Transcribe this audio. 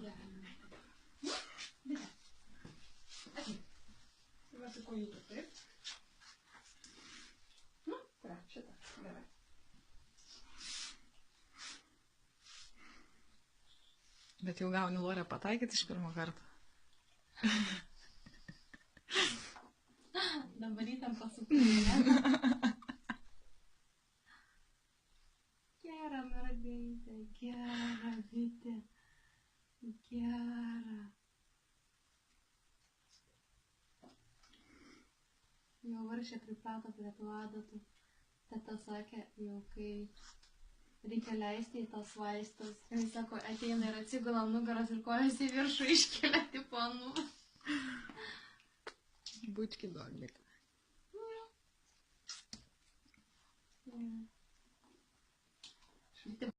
gerai. Bitė. Ačiū. Tai va su kojytu, taip? Nu, kurią? Šitą. Gerai. Bet jau gauni Lorę pataikyti iš pirmo karto. Dabar įtampa suprantu. Gera mergaitė, gera bitė. Gera. Jau varšė priprato prie tų adatų. Teta sakė, jau kai reikia leisti į tos vaistus. Jis sako, ateina ir atsigula nugaras ir kojas į viršų iškelia tipo nu. Bučki doglik. Bitė